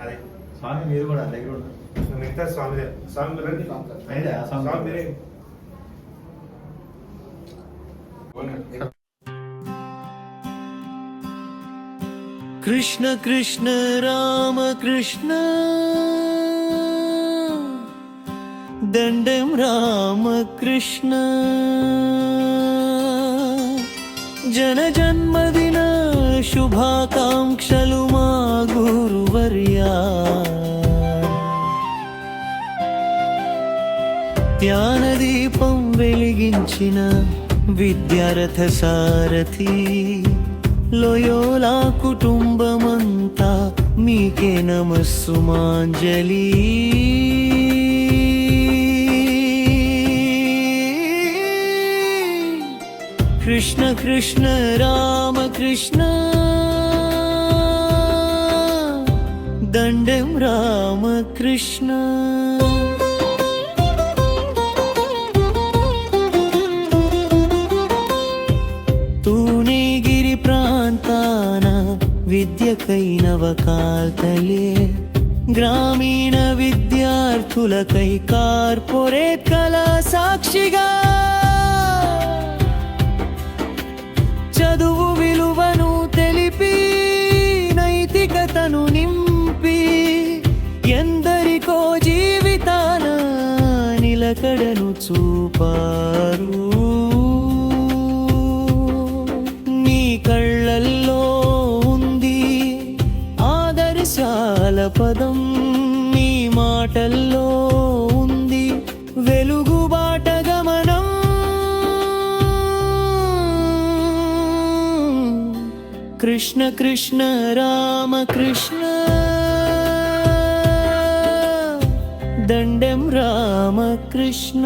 అదే స్వామి మీరు కూడా దగ్గర ఉన్నారు. మిగతా స్వామి స్వామి రండి. అదే ఆ స్వామి స్వామి మీరే. కృష్ణ కృష్ణ రామ కృష్ణ దండం రామ కృష్ణ జన జన్మదిన శుభాకాంక్షలు మా గురువర్యా ధ్యాన దీపం వెలిగించిన విద్యారథ సారథి లోయోలా కుటుంబమంతా మీకే నమస్సుమాంజలి. కృష్ణ కృష్ణ రామ కృష్ణ దండం రామ కృష్ణ. తూణేగిరి ప్రాంతాన విద్యకై నవకాల్తలే గ్రామీణ విద్యార్థులకై కార్పొరేట్ కళా సాక్షిగా చదువు విలువను తెలిపి నైతికతను నింపి ఎందరికో జీవితాన నిలకడను చూపారు. మీ కళ్ళల్లో ఉంది ఆదర్శాల పదం, మీ మాటల్లో ఉంది వెలుగుబాట గమనం. కృష్ణ కృష్ణ రామ కృష్ణ దండం రామ కృష్ణ.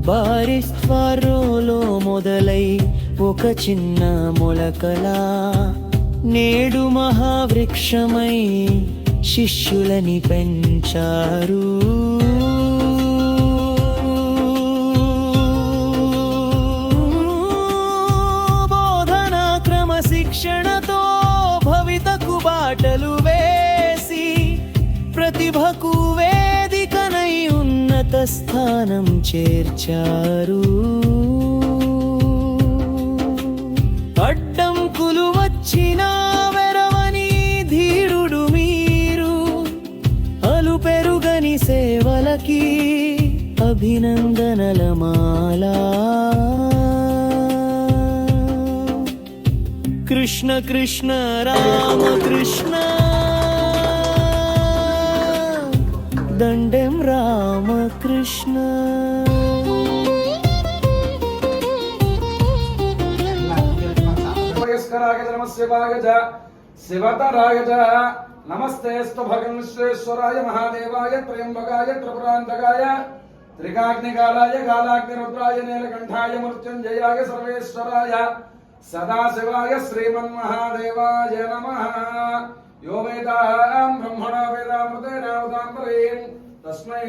బారిస్వారోలో మొదలై ఒక చిన్న మొలకలా నేడు మహావృక్షమై శిష్యులని పెంచారు. బోధన క్రమశిక్షణతో భవితకు బాటలు వేసి ప్రతిభకు వేదికనై ఉన్నత స్థానం చేర్చారు. అడ్డంకులు వచ్చినా వెరవని ధీరుడు మీరు, అలు పెరుగని సేవలకి అభినందనల మాల. కృష్ణ కృష్ణ రామ కృష్ణ దండం రామ కృష్ణ. శివతరాగజ నమస్తేస్తు భగన్ విశ్వేశ్వరాయ మహాదేవాయ త్రయంబకాయ త్రిపురాంతకాయ త్రికాగ్నికాలాయ కాలాగ్నిరుద్రాయ నీలకంఠాయ మృత్యుంజయాయ సర్వేశ్వరాయ సదాశివాయ శ్రీమన్మహాదేవాయ నమః. యో వేదాం బ్రహ్మణో వేదామృతేన ఉదాంబరీం తస్మై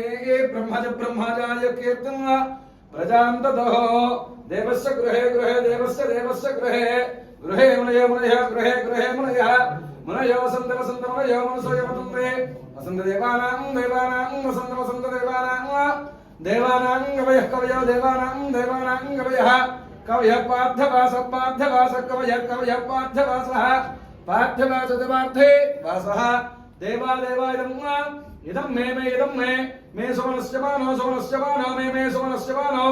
బ్రహ్మజ బ్రహ్మజాయ కీర్తిం ప్రజాం తతో దేవస్య గృహే గృహే దేవస్య దేవస్య గృహే గృహే మునయ మునయ గృహే గృహే మునయ మునయో వసంత వసంత మునయో మనసోయ వసంతే వసంత దేవానాం దేవానాం వసంత వసంత దేవానాం దేవానాం కవయః కవయో దేవానాం దేవానాం కవయః కవయః పార్థవాస పార్థవాస కవయః కవయః పార్థవాసః పార్థవాస దేవార్థే వాసః దేవా దేవాయదం ఇదం మే మే ఇదం మే మే సుమనస్య మానో సుమనస్య మానో మే మే సుమనస్య మానో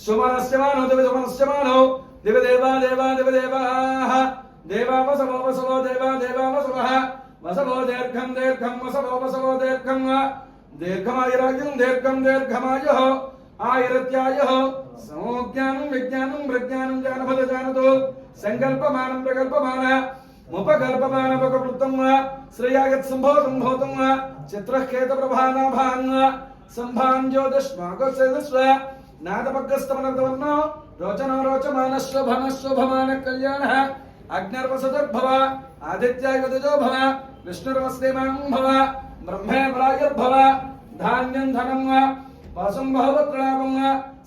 సుమనస్య మానో దివ సుమనస్య మానో దివ దేవా దేవా దివ దేవాః దేవా వసవో వసవో దేవా దేవా వసవః వసవో దీర్ఘం దీర్ఘం వసవో వసవో దీర్ఘం దీర్ఘమాయురాజ్యం దీర్ఘం దీర్ఘమాయుః ఆయురత్యాయుః సమోజ్ఞానం విజ్ఞానం ప్రజ్ఞానం జానపద జానతో సంకల్పమానం ప్రకల్పమాన ముపకల్పమానవృత్తం శ్రేయాగత్ సంభోతం భూతం చిత్రకేత ప్రభానాభాన్ సంభాన్ జ్యోతిష్మాగోత్సేదస్వ నాదపగ్గస్తమనర్దవర్ణో రోచనో రోచమానశ్వభనశ్వభమాన కళ్యాణ అగ్నిర్వసతుర్భవ ఆదిత్యాయ వదజో భవ విష్ణుర్వస్దేవాం భవ బ్రహ్మే ప్రాయుర్భవ ధాన్యం ధనం వాసం భవత్రాపం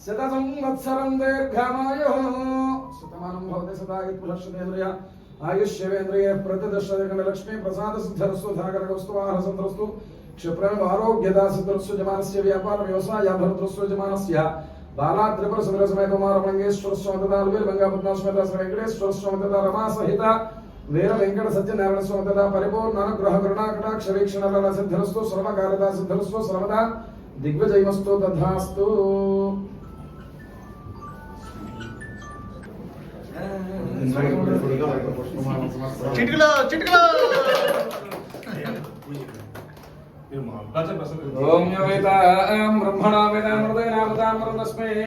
శత సంవత్సరం దీర్ఘమాయుః శతమానం భవతి శతాయుః పురుషేంద్రియ ఆయుష్యేంద్రియ ప్రతిదర్శన లక్ష్మీ ప్రసాద సిద్ధరస్సు ధనకరకస్తు ఆహారసంతరస్తు క్షిప్రం ఆరోగ్యదా సిద్ధరస్సు జమానస్య వ్యాపార వ్యవసాయ భరతరస్సు జమానస్య బాలా త్రిపుర సుందర సమేత కుమారమంగేశ్వర స్వామి తథా వీరభంగా పద్మాస్మేత శ్రీ వెంకటేశ్వర స్వామి తథా రమా సహిత వీర వెంకట సత్యనారాయణ స్వామి తథా పరిపూర్ణ అనుగ్రహ కరుణాకటాక్ష వీక్షణ సిద్ధరస్తు సర్వకార్యదా సిద్ధరస్తు సర్వదా దిగ్విజయమస్తు తథాస్తు. చిటికలో చిటికలో మీరు మా ఓం యవేతాం బ్రహ్మణా వేదామృతేనామృతామృతస్మై